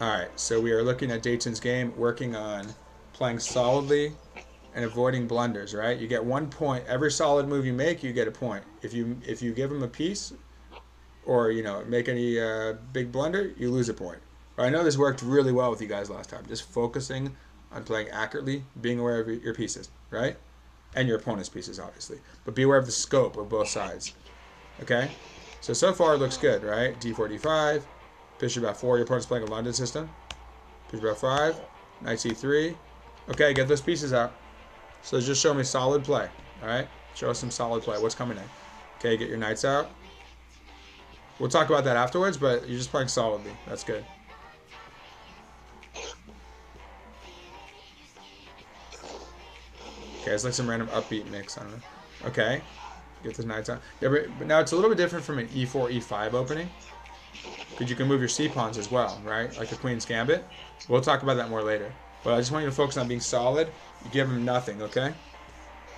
Alright, so we are looking at Dayton's game, working on playing solidly and avoiding blunders, right? You get 1 point. Every solid move you make, you get a point. If you give him a piece or, make any big blunder, you lose a point. But I know this worked really well with you guys last time. Just focusing on playing accurately, being aware of your pieces, right? And your opponent's pieces, obviously. But be aware of the scope of both sides. Okay? So far it looks good, right? D4, D5. Bishop F4. Your opponent's playing a London system. Bishop F5. Knight C3. Okay, get those pieces out. So just show me solid play. Alright? Show us some solid play. What's coming in? Okay, get your knights out. We'll talk about that afterwards, but you're just playing solidly. That's good. Okay, it's like some random upbeat mix. I don't know. Okay. Get those knights out. Yeah, but now it's a little bit different from an E4, E5 opening. Because you can move your C-pawns as well, right? Like the Queen's Gambit. We'll talk about that more later. But I just want you to focus on being solid. You give them nothing, okay?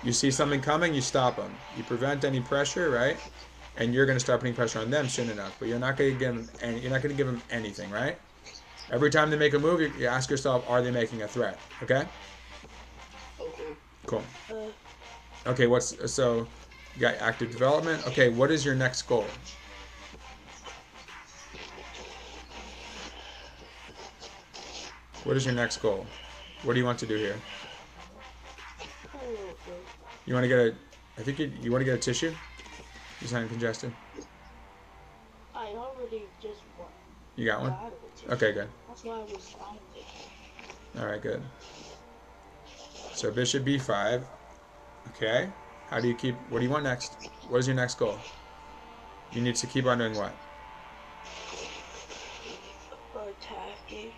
You see something coming, you stop them. You prevent any pressure, right? And you're going to start putting pressure on them soon enough. But you're not going to give them anything, right? Every time they make a move, you ask yourself, are they making a threat? Okay? Cool. Okay, so you got active development. Okay, what is your next goal? What is your next goal? What do you want to do here? You want to get a, I think you want to get a tissue? You sound congested. I already just won. You got one? Okay, good. That's why I was finding. Alright, good. So bishop b5. Okay. How do you keep, what do you want next? What is your next goal? You need to keep on doing what? Attacking.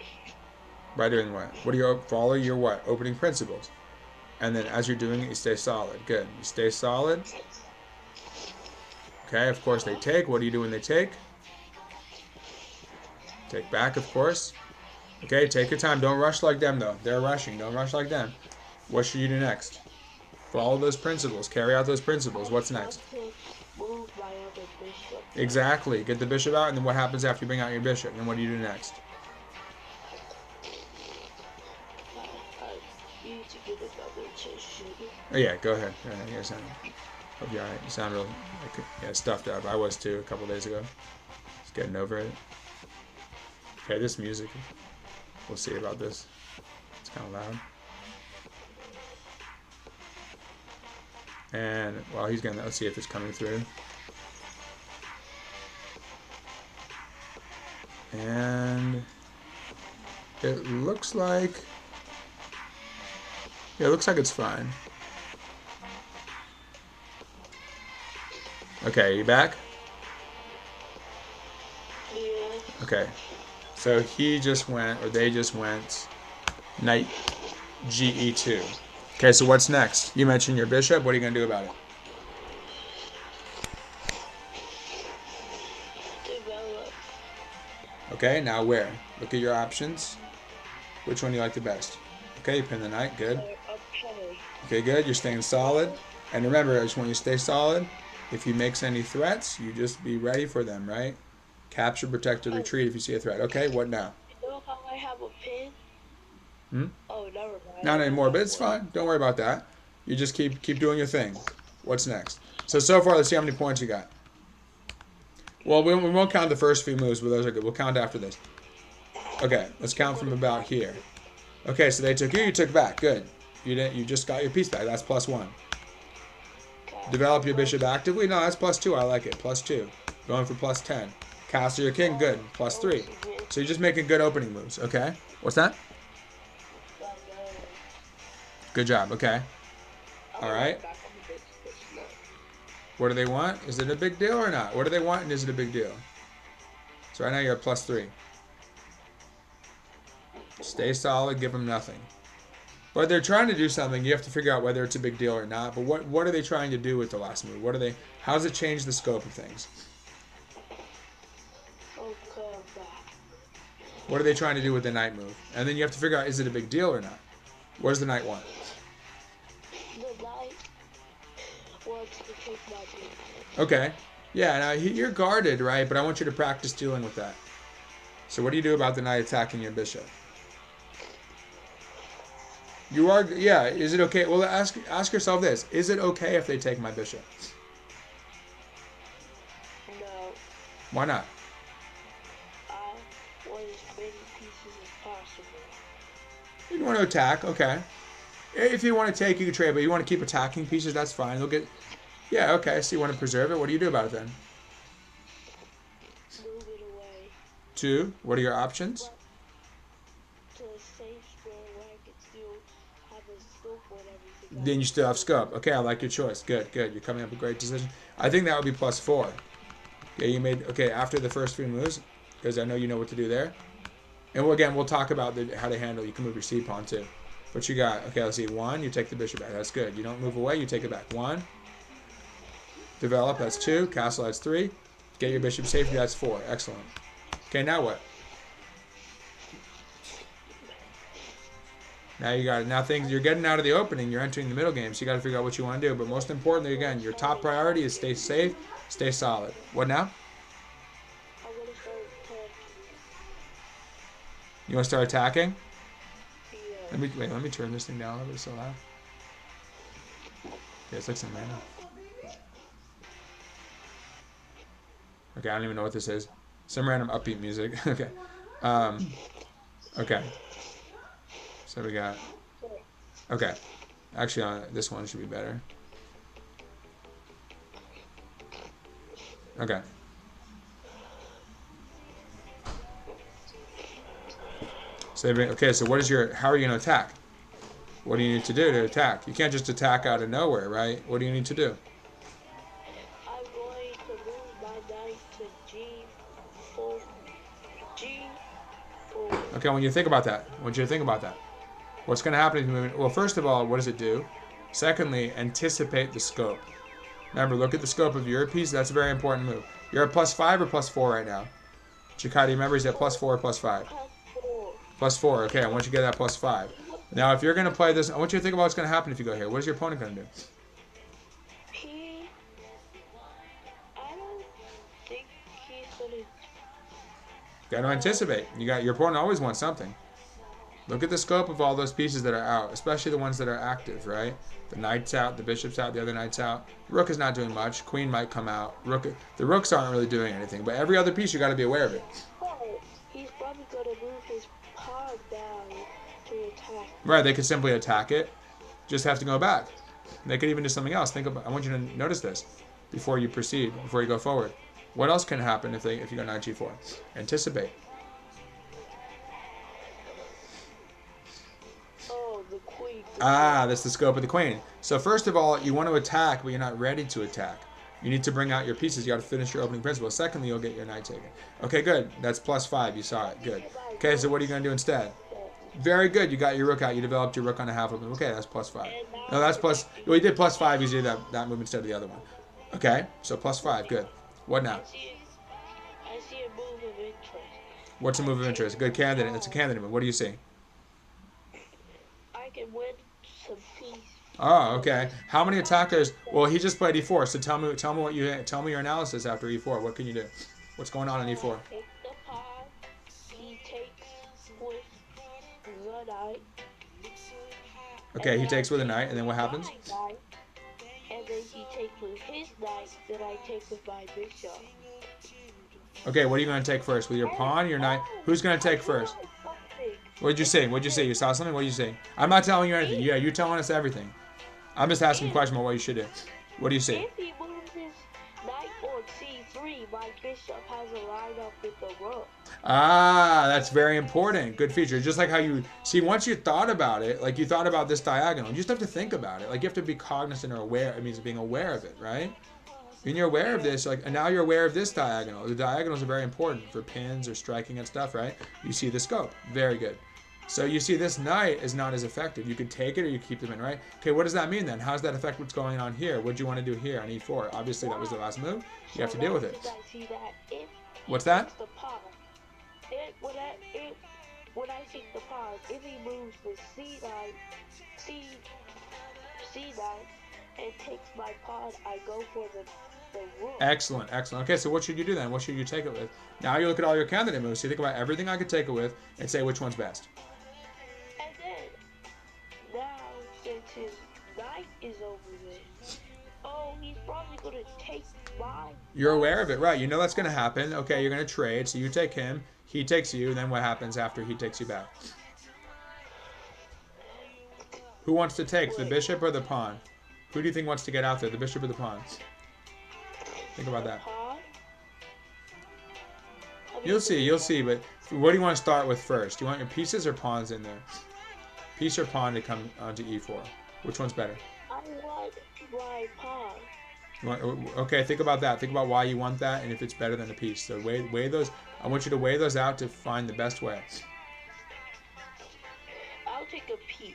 By doing what? What do you follow your what? Opening principles. And then as you're doing it, you stay solid. Good. You stay solid. Okay, of course they take. What do you do when they take? Take back, of course. Okay, take your time. Don't rush like them, though. They're rushing. Don't rush like them. What should you do next? Follow those principles. Carry out those principles. What's next? Move my other bishop. Exactly. Get the bishop out, and then what happens after you bring out your bishop? And what do you do next? I need to get another tissue. Oh, yeah, go ahead. Hope you're alright. You sound real stuffed up. I was too a couple days ago. Just getting over it. Okay, this music. We'll see about this. It's kind of loud. And while he's getting that, let's see if it's coming through. And it looks like, yeah, it looks like it's fine. Okay, you back? Yeah. Okay. So he just went, or they just went, knight GE2. Okay, so what's next? You mentioned your bishop. What are you going to do about it? Develop. Okay, now where? Look at your options. Which one do you like the best? Okay, you pin the knight. Good. Okay. Okay, good. You're staying solid. And remember, I just want you to stay solid. If he makes any threats, you just be ready for them, right? Capture, protect, or retreat if you see a threat. Okay, what now? You know how I have a pin? Oh, never mind. Not anymore, but it's fine. Don't worry about that. You just keep doing your thing. What's next? So far, let's see how many points you got. Well, we won't count the first few moves, but those are good. We'll count after this. Okay, let's count from about here. Okay, so they took you took back. Good. You just got your piece back. That's +1. Develop your bishop actively. No, that's +2. I like it. +2. Going for +10. Castle your king. Good. +3. So you're just making good opening moves. Okay. What's that? Good job. Okay. All right. What do they want? Is it a big deal or not? What do they want, and is it a big deal? So right now you're at +3. Stay solid. Give them nothing. But they're trying to do something. You have to figure out whether it's a big deal or not. But what are they trying to do with the last move? How does it change the scope of things? What are they trying to do with the knight move? And then you have to figure out, is it a big deal or not? What does the knight want? The knight wants to take my bishop. Okay. Yeah, now you're guarded, right? But I want you to practice dealing with that. So what do you do about the knight attacking your bishop? You are, yeah, is it okay? Well, ask yourself this. Is it okay if they take my bishop? No. Why not? I want as many pieces as possible. You want to attack, okay. If you want to take, you can trade, but you want to keep attacking pieces, that's fine. They'll get, yeah, okay, so you want to preserve it. What do you do about it then? Move it away. 2, what are your options? To a safe square where I can still have a scope on everything. Then you still have scope. Okay, I like your choice. Good, good. You're coming up with a great decision. I think that would be +4. Okay, you made, okay, after the first 3 moves, because I know you know what to do there. And we'll talk about how to handle, you can move your c-pawn too. What you got? Okay, let's see. 1, you take the bishop back. That's good. You don't move away, you take it back. 1. Develop, that's 2. Castle, that's 3. Get your bishop safety, that's 4. Excellent. Okay, now what? Now you got it. Now things, you're getting out of the opening, you're entering the middle game, so you got to figure out what you want to do. But most importantly, again, your top priority is stay safe, stay solid. What now? I want to start attacking. You want to start attacking? Yeah. Let me turn this thing down. It's so loud. Okay, it's like some random. Okay, I don't even know what this is. Some random upbeat music. Okay. Okay. So we got. Okay. Actually, this one should be better. Okay. So okay. So what is your? How are you going to attack? What do you need to do to attack? You can't just attack out of nowhere, right? What do you need to do? I'm going to move my knight to G4. G4. Okay, when you think about that, I want you to think about that. What's going to happen if you move? Well, first of all, what does it do? Secondly, anticipate the scope. Remember, look at the scope of your piece. That's a very important move. You're at +5 or +4 right now? Chikati, remember, he's at +4 or +5? +4. Okay, I want you to get that +5. Now, if you're going to play this, I want you to think about what's going to happen if you go here. What is your opponent going to do? I don't think he's going to... Got to anticipate. Your opponent always wants something. Look at the scope of all those pieces that are out, especially the ones that are active, right? The knight's out, the bishop's out, the other knight's out. Rook is not doing much. Queen might come out. The rooks aren't really doing anything, but every other piece you got to be aware of it. Oh, he's probably going to move his pawn down to attack. Right, they could simply attack it. Just have to go back. They could even do something else. I want you to notice this before you proceed, before you go forward. What else can happen if you go knight g4? Anticipate. The queen. That's the scope of the queen. So first of all, you want to attack, but you're not ready to attack. You need to bring out your pieces. You got to finish your opening principle. Secondly, you'll get your knight taken. Okay, good. That's +5. You saw it. Good. Okay, so what are you going to do instead? Very good. You got your rook out. You developed your rook on a half open. Okay, that's +5. No, that's plus. Well, you did +5 because you did that move instead of the other one. Okay, so +5. Good. What now? I see a move of interest. What's a move of interest? Good candidate. It's a candidate move. What do you see? I can win some peace. Oh, okay. How many attackers? Well, he just played e4. So tell me your analysis after e4. What can you do? What's going on in e4? Take the pawn. He takes with the knight. Okay, he takes with a knight, and then what happens? And then he takes with his knight. Then I take with my bishop. Okay, what are you going to take first? With your pawn, your knight? Who's going to take first? What did you say? What did you say? You saw something? What did you say? I'm not telling you anything. Yeah, you're telling us everything. I'm just asking a question about what you should do. What do you see? If he moves his knight on c3, my bishop has a line up with the rook. That's very important. Good feature. Just like how you see, once you thought about it, like you thought about this diagonal, you just have to think about it. Like you have to be cognizant or aware. It means being aware of it, right? When you're aware of this, and now you're aware of this diagonal. The diagonals are very important for pins or striking and stuff, right? You see the scope. Very good. So you see this knight is not as effective. You could take it or you keep them in, right? Okay, what does that mean then? How does that affect what's going on here? What do you want to do here on e4? Obviously, that was the last move. You have to deal with it. What's that? When I take the pawn, if he moves the c9 and takes my pawn, I go for the the rook. Excellent, excellent. Okay, so what should you do then? What should you take it with? Now you look at all your candidate moves. So you think about everything I could take it with and say which one's best. And then, now, since his knight is over there, oh, he's probably gonna take my... You're aware of it, right? You know that's going to happen. Okay, you're going to trade. So you take him, he takes you, then what happens after he takes you back? Who wants to take, the bishop or the pawn? Who do you think wants to get out there, the bishop or the pawn? Think about that. You'll see, but what do you want to start with first? Do you want your pieces or pawns in there? Piece or pawn to come onto e4? Which one's better? I want my pawn. Okay, think about that. Think about why you want that and if it's better than a piece. So weigh those. I want you to weigh those out to find the best way. I'll take a piece.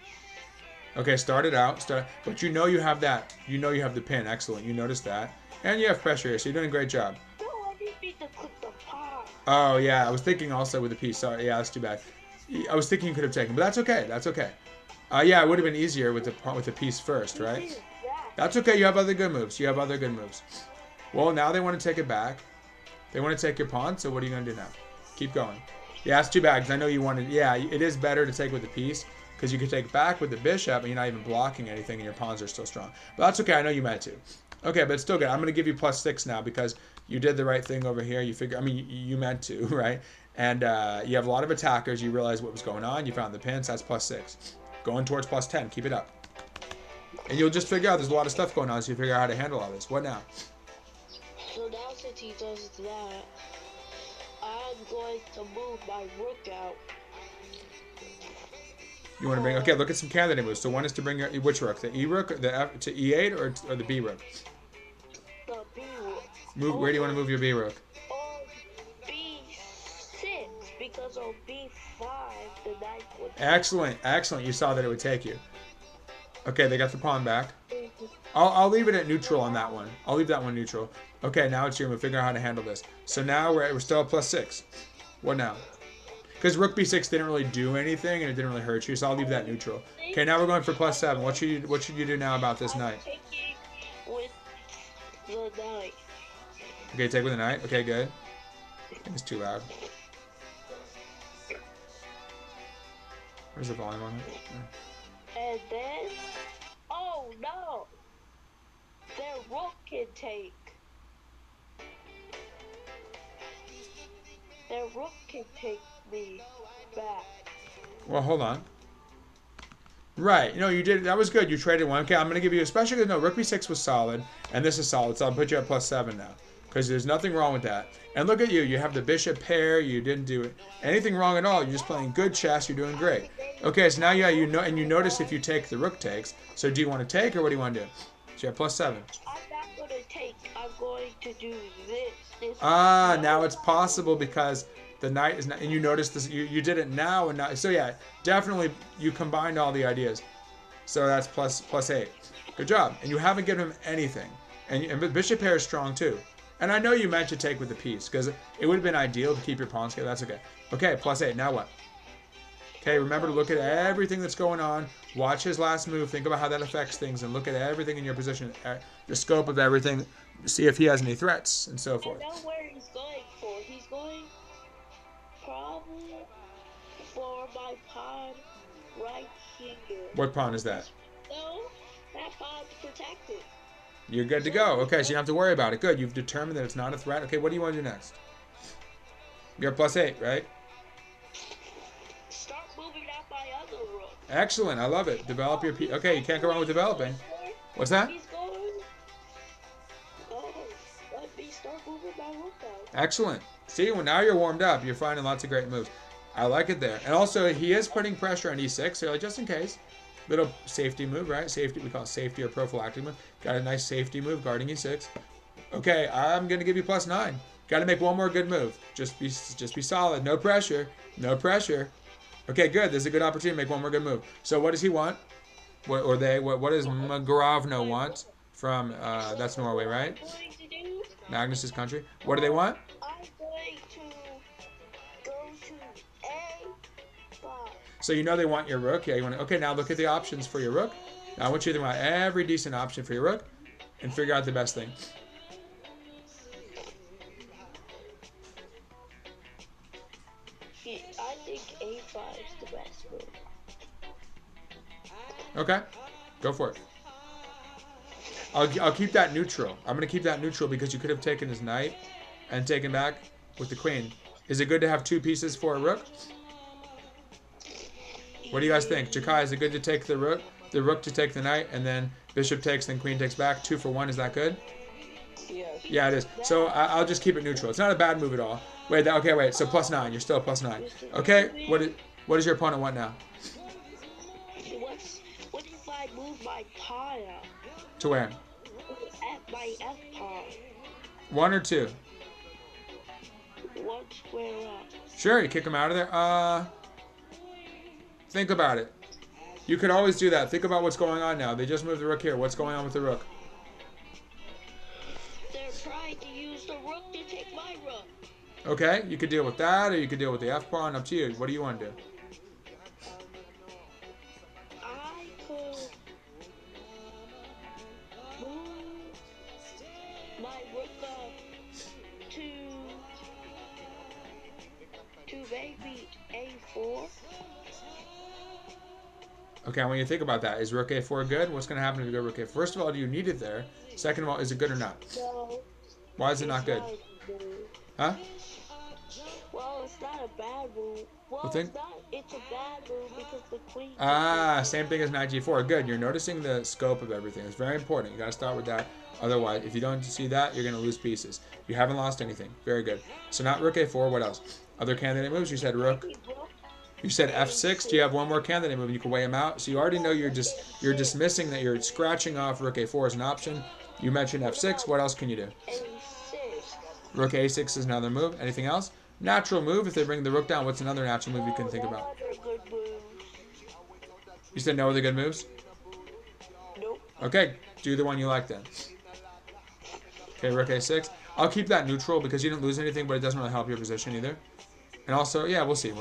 Okay, start it out. But you know you have that. You know you have the pin. Excellent. You noticed that. And you have pressure here, so you're doing a great job. No, I didn't mean to click the pawn. Oh, yeah. I was thinking also with a piece. Sorry. Yeah, that's too bad. I was thinking you could have taken, but that's okay. That's okay. Yeah, it would have been easier with the piece first, right? That's okay. You have other good moves. You have other good moves. Well, now they want to take it back. They want to take your pawn, so what are you going to do now? Keep going. Yeah, it's too bad, because I know you wanted... Yeah, it is better to take with the piece, because you can take back with the bishop, and you're not even blocking anything, and your pawns are still strong. But that's okay. I know you meant to. Okay, but it's still good. I'm going to give you +6 now, because you did the right thing over here. You figure... I mean, you meant to, right? And you have a lot of attackers. You realize what was going on. You found the pin, so that's +6. Going towards +10. Keep it up. And you'll just figure out there's a lot of stuff going on, so you figure out how to handle all this. What now? So now since he does that, I'm going to move my rook out. You want to bring... Okay, look at some candidate moves. So one is to bring your... Which rook? The E rook, the F, to E8, or the B rook? The B rook. Move. Where do you want to move your B rook? On B6, because on B5, the knight would... Excellent, excellent. You saw that it would take you. Okay, they got the pawn back. I'll leave it at neutral on that one. I'll leave that one neutral. Okay, now it's your move. Figure out how to handle this. So now we're still at +6. What now? Because rook b6 didn't really do anything and it didn't really hurt you, so I'll leave that neutral. Okay, now we're going for +7. What should you do now about this knight? Taking with the knight. Okay, take with the knight. Okay, good. I think it's too loud. Where's the volume on it? And then, oh no, their rook can take. Their rook can take me back. Well, hold on. Right. No, you did. That was good. You traded one. Okay, I'm going to give you, especially because, no, rook b6 was solid, and this is solid, so I'll put you at +7 now. Because there's nothing wrong with that. And look at you. You have the bishop pair. You didn't do anything wrong at all. You're just playing good chess. You're doing great. Okay, so now, yeah, you know, and you notice if you take, the rook takes. So do you want to take, or what do you want to do? So you have +7. I'm not going to take. I'm going to do this. Ah, now it's possible because the knight is not, and you notice this, you did it now and not, so yeah, definitely you combined all the ideas. So that's +8. Good job. And you haven't given him anything. And the bishop pair is strong too. And I know you meant to take with the piece, because it would have been ideal to keep your pawns together. That's okay. Okay, +8. Now what? Okay, remember to look at everything that's going on. Watch his last move. Think about how that affects things, and look at everything in your position, the scope of everything. See if he has any threats, and so forth. I know where he's going for. He's going probably for my pawn right here. What pawn is that? No, that pawn's protected. You're good to go. Okay, so you don't have to worry about it. Good. You've determined that it's not a threat. Okay, what do you want to do next? You're +8, right? Start moving out my other rook. Excellent. I love it. Develop your piece. Okay, you can't go wrong with developing. What's that? He's going. Oh, let me start moving my rook out. Excellent. See, well, now you're warmed up. You're finding lots of great moves. I like it there. And also, he is putting pressure on e6, so like, just in case. Little safety move, right? Safety, we call it safety or prophylactic move. Got a nice safety move, guarding e6. Okay, I'm going to give you +9. Got to make one more good move. Just be solid. No pressure. No pressure. Okay, good. There's a good opportunity to make one more good move. So what does he want? What does Magravno want from, that's Norway, right? Magnus's country. What do they want? I'm going to go to A5. So you know they want your rook. Yeah, you want to, okay, now look at the options for your rook. Now I want you to think about every decent option for your rook and figure out the best thing. I think A5 is the best move. Okay, go for it. I'll keep that neutral. I'm gonna keep that neutral because you could have taken his knight and taken back with the queen. Is it good to have 2 pieces for a rook? What do you guys think? Jakai, is it good to take the rook to take the knight, and then bishop takes, then queen takes back? 2 for 1, is that good? Yes. Yeah, it is. So I'll just keep it neutral. It's not a bad move at all. Wait, okay, wait. So +9. You're still a +9. Okay, what does your opponent want now? What if I move my pawn up? To where? At my F pawn. 1 or 2? 1 square up. Sure, you kick him out of there. Think about it. You could always do that. Think about what's going on now. They just moved the rook here. What's going on with the rook? They're trying to use the rook to take my rook. Okay, you could deal with that, or you could deal with the F pawn. Up to you. What do you want to do? I could move my rook up to maybe A4. Okay, when you think about that, is rook A4 good? What's going to happen if you go rook A4? First of all, do you need it there? Second of all, is it good or not? No. Why is it not good? Huh? Well, it's not a bad move. Well, it's a bad move because the queen... Same thing as knight G4. Good, you're noticing the scope of everything. It's very important. You got to start with that. Otherwise, if you don't see that, you're going to lose pieces. You haven't lost anything. Very good. So not rook A4, what else? Other candidate moves? You said rook. You said F6. Do you have one more candidate move? You can weigh them out. So you already know you're dismissing that you're scratching off rook A4 as an option. You mentioned F6. What else can you do? A6. Rook A6 is another move. Anything else? Natural move. If they bring the rook down, what's another natural move you can think about? You said no other good moves? Nope. Okay, do the one you like then. Okay, rook A6. I'll keep that neutral because you didn't lose anything, but it doesn't really help your position either. And also, yeah, we'll see.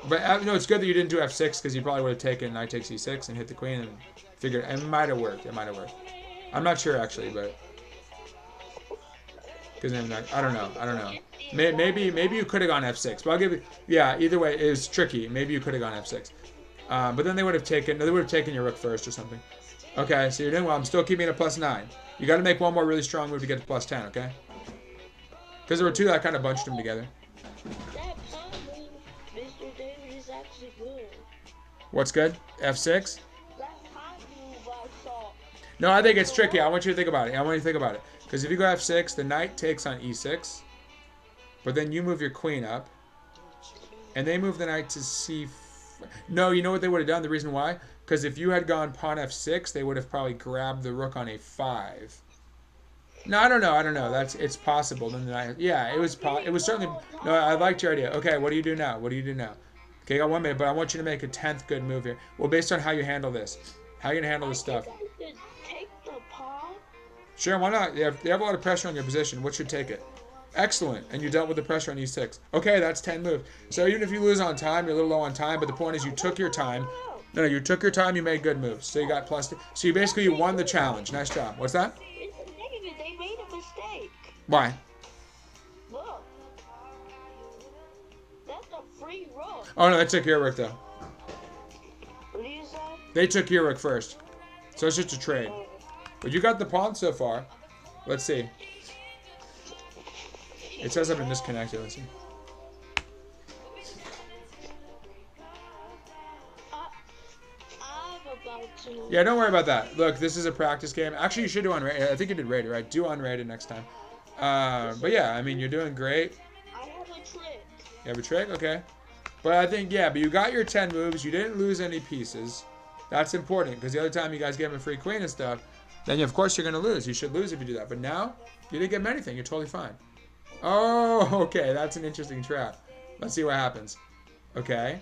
But no, it's good that you didn't do F6 because you probably would have taken knight takes E6 and hit the queen and figured it might have worked. I'm not sure actually, but because I don't know. Maybe you could have gone F6, but I'll give you. Yeah, either way, it was tricky. Maybe you could have gone F6, but then they would have taken your rook first or something. Okay, so you're doing well. I'm still keeping it at +9. You got to make one more really strong move to get to +10. Okay, because there were 2 that kind of bunched them together. What's good? F6? No, I think it's tricky. I want you to think about it. Because if you go F6, the knight takes on E6. But then you move your queen up. And they move the knight to C4. No, you know what they would have done? The reason why? Because if you had gone pawn F6, they would have probably grabbed the rook on A5. No, I don't know. It's possible. Then it was certainly. No, I liked your idea. Okay, what do you do now? Okay, I got 1 minute, but I want you to make a 10th good move here. Well, based on how you handle this. How are you going to handle this stuff? Take the pawn? Sure, why not? They have a lot of pressure on your position. What should take it? Excellent. And you dealt with the pressure on E6. Okay, that's 10 moves. So even if you lose on time, you're a little low on time, but the point is you took your time. No, you took your time, you made good moves. So you got +2. So you won the challenge. Nice job. What's that? They made a mistake. Why? Look. That's a free rook. Oh, no, they took your rook, though. What do you say? They took your rook first. So it's just a trade. But you got the pawn so far. Let's see. It says I've been disconnected. Let's see. I'm about to... Yeah, don't worry about that. Look, this is a practice game. Actually, you should do unrated. I think you did rated, right? Do unrated next time. But yeah, I mean, you're doing great. I have a trick. You have a trick? Okay. But I think, yeah, but you got your 10 moves. You didn't lose any pieces. That's important, because the other time you guys gave him a free queen and stuff, then of course you're going to lose. You should lose if you do that. But now, you didn't give him anything. You're totally fine. Oh, okay. That's an interesting trap. Let's see what happens. Okay.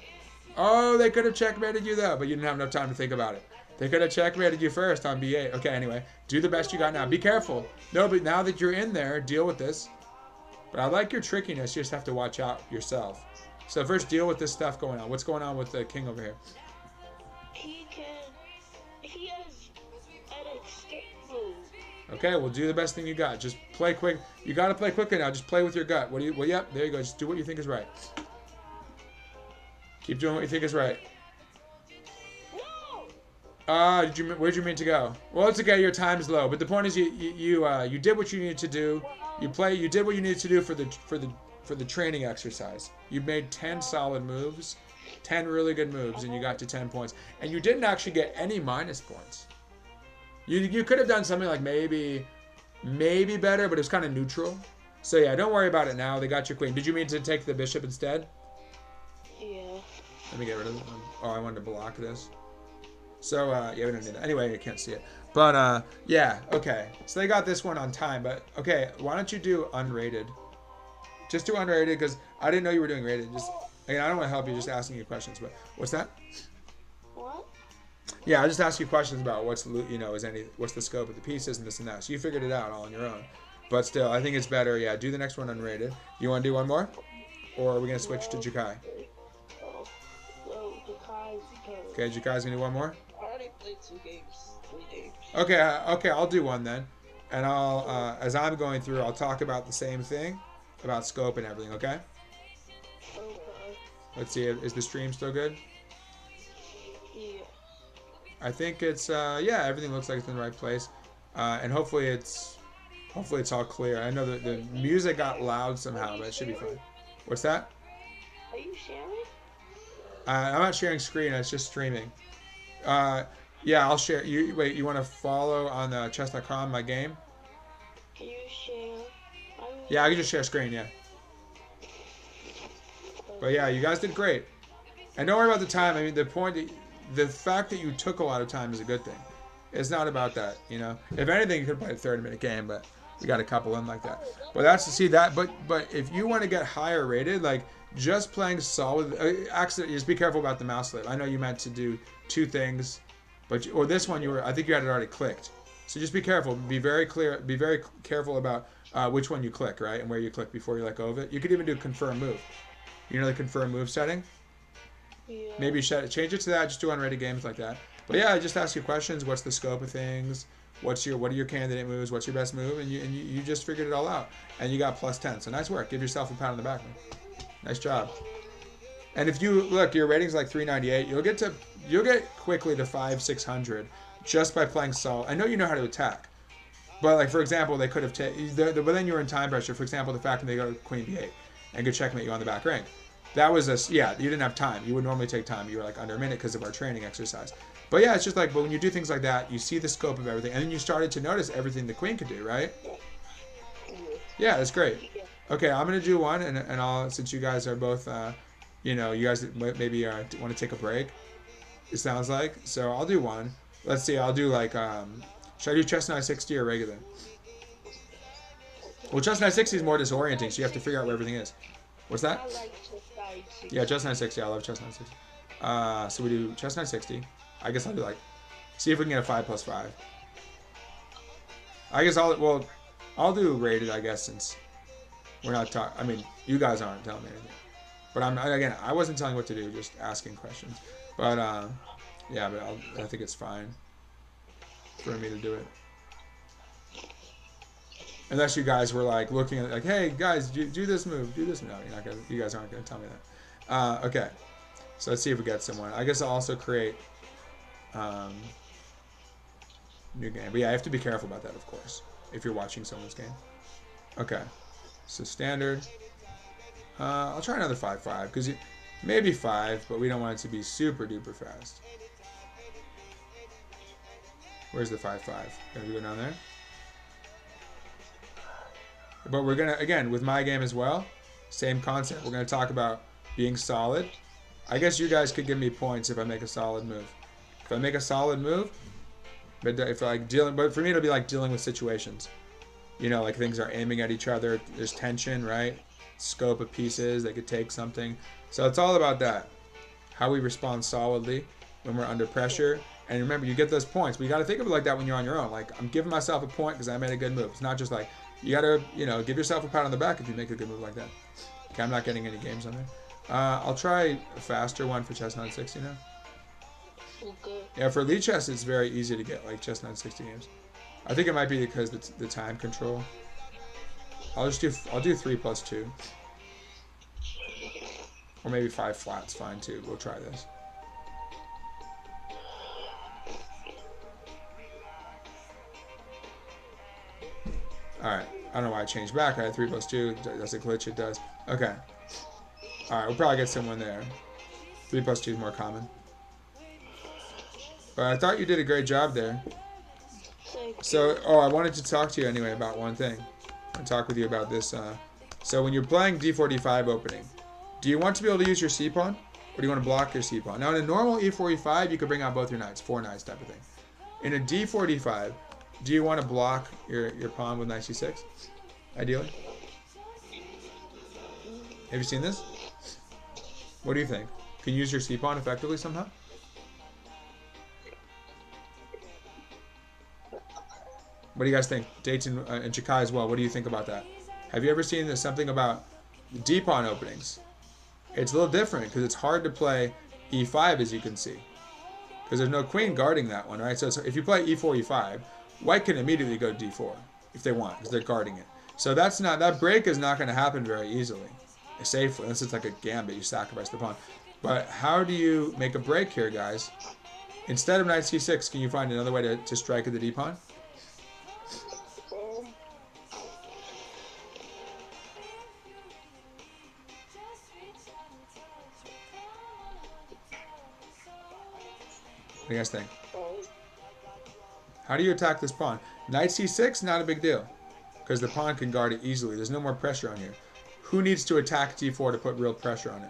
Oh, they could have checkmated you, though, but you didn't have enough time to think about it. They could have checkmated you first on B8. Okay, anyway. Do the best you got now. Be careful. No, but now that you're in there, deal with this. But I like your trickiness. You just have to watch out yourself. So first, deal with this stuff going on. What's going on with the king over here? He has an escape move. Okay, well, do the best thing you got. Just play quick. You got to play quickly now. Just play with your gut. Yep, there you go. Just do what you think is right. Keep doing what you think is right. No! Where'd you mean to go? Well, it's okay. Your time's low, but the point is, you did what you needed to do. You did what you needed to do for the training exercise. You made 10 solid moves, 10 really good moves, and you got to 10 points. And you didn't actually get any minus points. You could have done something like maybe better, but it's kind of neutral. So yeah, don't worry about it now. They got your queen. Did you mean to take the bishop instead? Yeah. Let me get rid of it. Oh, I wanted to block this. So, yeah, we don't need that. Anyway, you can't see it. But, yeah, okay. So they got this one on time. But, okay, why don't you do unrated? Just do unrated because I didn't know you were doing rated. Again, I don't want to help you, just asking you questions. But what's that? What? Yeah, I just asked you questions about what's the scope of the pieces and this and that. So you figured it out all on your own. But still, I think it's better. Yeah, do the next one unrated. You want to do one more? Or are we going to switch to Jakai? Okay, Jakai's going to do one more? I already played 2 games, 3 games. Okay, I'll do one then. And I'll, as I'm going through, I'll talk about the same thing, about scope and everything, okay? Okay. Let's see, is the stream still good? Yeah. I think it's, yeah, everything looks like it's in the right place. And hopefully it's all clear. I know that the music got loud somehow, but it should be fine. What's that? Are you sharing? I'm not sharing screen, it's just streaming. Yeah, I'll share. Wait, you want to follow on chess.com, my game? Can you share? Yeah, I can just share screen, yeah. But yeah, you guys did great. And don't worry about the time. I mean, the fact that you took a lot of time is a good thing. It's not about that, you know. If anything, you could play a 30-minute game, but we got a couple in like that. But that's to see that. But if you want to get higher rated, like just playing solid, actually, just be careful about the mouse slip. I know you meant to do 2 things, or this one I think you had it already clicked. So just be careful. Be very clear. Be very careful about which one you click, right, and where you click before you let go of it. You could even do confirm move. You know the confirm move setting? Yeah. Maybe change it to that. Just do unrated games like that. But yeah, just ask you questions. What's the scope of things? What are your candidate moves? What's your best move? And you just figured it all out. And you got +10. So nice work. Give yourself a pat on the back, man. Nice job. And if you look, your rating's like 398. You'll get quickly to 500-600 just by playing solid. I know you know how to attack, but like for example, they could have but then you were in time pressure. For example, the fact that they go to Queen B8 and could checkmate you on the back rank. That was you didn't have time. You would normally take time. You were like under a minute because of our training exercise. But yeah, it's just like, but when you do things like that, you see the scope of everything, and then you started to notice everything the queen could do, right? Yeah, that's great. Okay, I'm gonna do one, and I'll, since you guys are both, you guys maybe want to take a break. It sounds like, so I'll do one. Let's see, I'll do like, should I do chess 960 or regular? Well, chess 960 is more disorienting, so you have to figure out where everything is. What's that? I like chess 960. Yeah, chess 960. I love chess 960. So we do chess 960. I guess I'll do like, see if we can get a 5+5. I guess I'll do rated, I guess, since we're not talking. I mean, you guys aren't telling me anything. But I wasn't telling you what to do, just asking questions. But yeah, but I think it's fine for me to do it. Unless you guys were like looking at it like, hey guys, do this move, do this move. No, you're not gonna. You guys aren't gonna tell me that. Okay, so let's see if we get someone. I guess I'll also create new game. But yeah, I have to be careful about that, of course, if you're watching someone's game. Okay, so standard. I'll try another 5-5 because maybe 5, but we don't want it to be super duper fast. Where's the 5-5? Gonna go down there. But we're gonna, again, with my game as well, same concept. We're gonna talk about being solid. I guess you guys could give me points if I make a solid move. If I make a solid move, but for me it'll be like dealing with situations. You know, like things are aiming at each other. There's tension, right? Scope of pieces. They could take something. So it's all about that. How we respond solidly when we're under pressure. And remember, you get those points. But you got to think of it like that when you're on your own. Like, I'm giving myself a point because I made a good move. It's not just like, you got to, give yourself a pat on the back if you make a good move like that. Okay, I'm not getting any games on there. I'll try a faster one for chess 960 now. Okay. Yeah, for lead chess, it's very easy to get like chess 960 games. I think it might be because the time control. I'll do 3+2. Or maybe 5 flat's fine too. We'll try this. Alright. I don't know why I changed back. I had 3 plus 2. Does it glitch? It does. Okay. Alright, we'll probably get someone there. 3 plus 2 is more common. But I thought you did a great job there. So, I wanted to talk to you anyway about one thing. And talk with you about this. So when you're playing d4, d5 opening, do you want to be able to use your c-pawn? Or do you want to block your c-pawn? Now in a normal e4, e5, you could bring out both your knights. 4 knights type of thing. In a d4, d5, do you want to block your pawn with knight c6? Ideally? Have you seen this? What do you think? Can you use your c-pawn effectively somehow? What do you guys think? Dayton and Chikai as well. What do you think about that? Have you ever seen this, something about d-pawn openings? It's a little different because it's hard to play e5 as you can see. Because there's no queen guarding that one, right? So if you play e4, e5, white can immediately go to d4 if they want because they're guarding it. So that break is not going to happen very easily, safely, unless it's like a gambit, you sacrifice the pawn. But how do you make a break here, guys? Instead of knight c6, can you find another way to strike at the d-pawn? What do you guys think? How do you attack this pawn? Knight c6, not a big deal. Because the pawn can guard it easily. There's no more pressure on here. Who needs to attack d4 to put real pressure on it?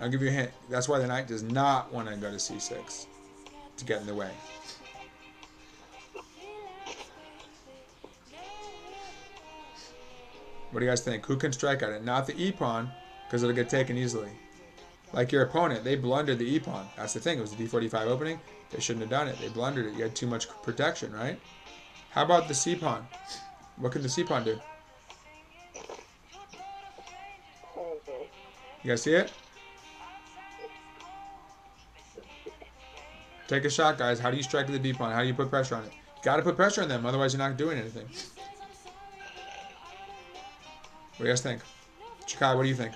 I'll give you a hint. That's why the knight does not want to go to c6 to get in the way. What do you guys think? Who can strike at it? Not the e-pawn, because it'll get taken easily. Like your opponent, they blundered the e-pawn. That's the thing. It was the d4, d5 opening. They shouldn't have done it. They blundered it. You had too much protection, right? How about the c-pawn? What can the c-pawn do? You guys see it? Take a shot, guys. How do you strike at the d-pawn? How do you put pressure on it? You got to put pressure on them, otherwise you're not doing anything. What do you guys think? Chikai, what do you think?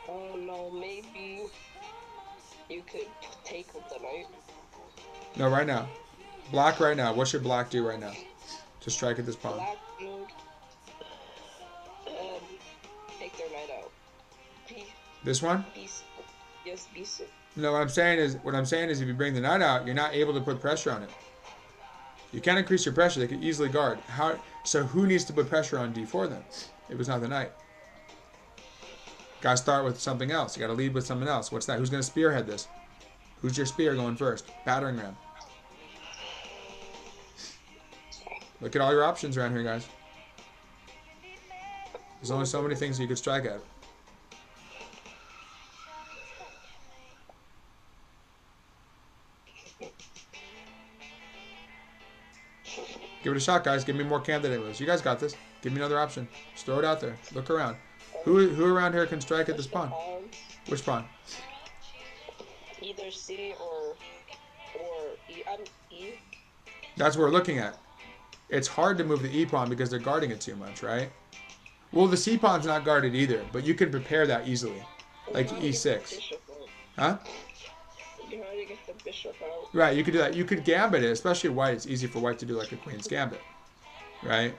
Oh no, maybe you could take with the knight. No, right now. Black right now. What should black do right now to strike at this pawn? Black would take their knight out. This one? Yes, B6. No, what I'm saying is if you bring the knight out, you're not able to put pressure on it. You can increase your pressure. They can easily guard. So who needs to put pressure on d4 then? If it's not the knight. Got to start with something else. You got to lead with something else. What's that? Who's going to spearhead this? Who's your spear going first? Battering ram. Look at all your options around here, guys. There's only so many things you could strike at. Give it a shot, guys. Give me more candidate moves. You guys got this. Give me another option. Just throw it out there. Look around. Who around here can strike at this pawn? Which pawn? Either C or E. E. That's what we're looking at. It's hard to move the E pawn because they're guarding it too much, right? Well, the C pawn's not guarded either, but you can prepare that easily. Like E6. Huh? You have to get the bishop out. Right, you could do that. You could gambit it, especially white. It's easy for white to do like a queen's gambit. Right?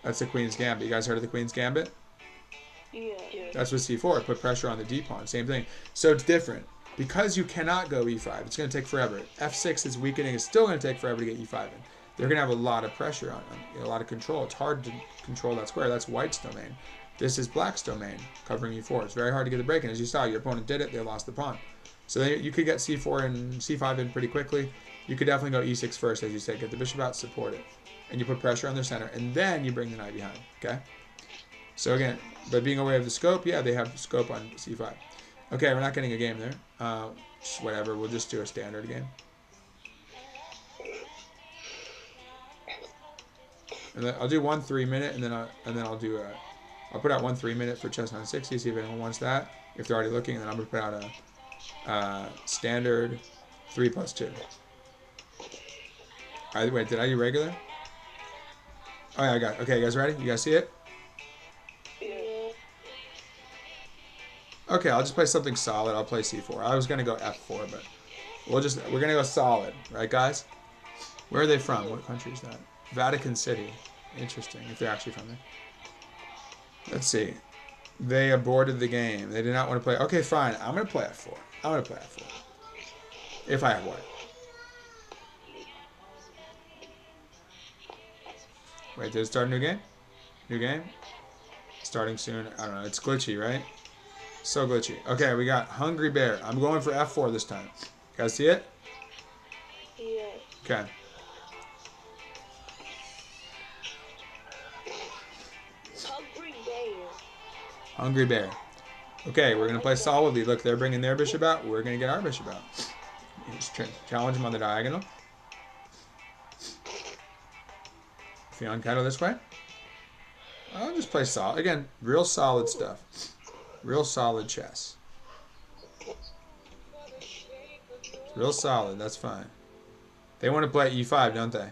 That's the queen's gambit. You guys heard of the queen's gambit? Yeah. That's what C4. Put pressure on the D pawn. Same thing. So it's different. Because you cannot go E5, it's going to take forever. F6 is weakening. It's still going to take forever to get E5 in. They're going to have a lot of pressure on them, a lot of control. It's hard to control that square. That's white's domain. This is black's domain, covering E4. It's very hard to get the break in. As you saw, your opponent did it. They lost the pawn. So you could get C4 and C5 in pretty quickly. You could definitely go E6 first, as you said. Get the bishop out, support it. And you put pressure on their center. And then you bring the knight behind. Okay? So again, by being aware of the scope, yeah, they have scope on C5. Okay, we're not getting a game there. Whatever, we'll just do a standard game. And then I'll do 1 3-minute, and then I'll do I'll put out 1 3-minute for chess 960. See if anyone wants that. If they're already looking, then I'm gonna put out a standard 3+2. Wait, did I do regular? Oh yeah, I got it. Okay, you guys ready? You guys see it? Yeah. Okay, I'll just play something solid. I'll play C4. I was gonna go F4, but we're gonna go solid, right, guys? Where are they from? What country is that? Vatican City. Interesting. If they're actually from there. Let's see. They aborted the game. They did not want to play. Okay, fine. I'm gonna play F4. I'm gonna play F4. If I have white. Wait, did it start a new game? New game? Starting soon. I don't know. It's glitchy, right? So glitchy. Okay, we got Hungry Bear. I'm going for F4 this time. You guys see it? Yeah. Okay. Hungry Bear. Hungry Bear. Okay, we're going to play solidly. Look, they're bringing their bishop out. We're going to get our bishop out. Just challenge them on the diagonal. Fianchetto this way. I'll just play solid. Again, real solid stuff. Real solid chess. Real solid, that's fine. They want to play E5, don't they?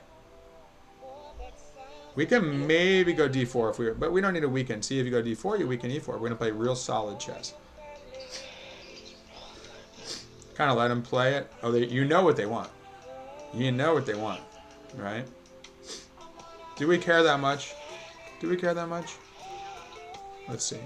We can maybe go D4 if but we don't need to weaken. See, if you go D4, you weaken E4. We're going to play real solid chess. Kind of let them play it. Oh, you know what they want. You know what they want, right? Do we care that much? Do we care that much? Let's see.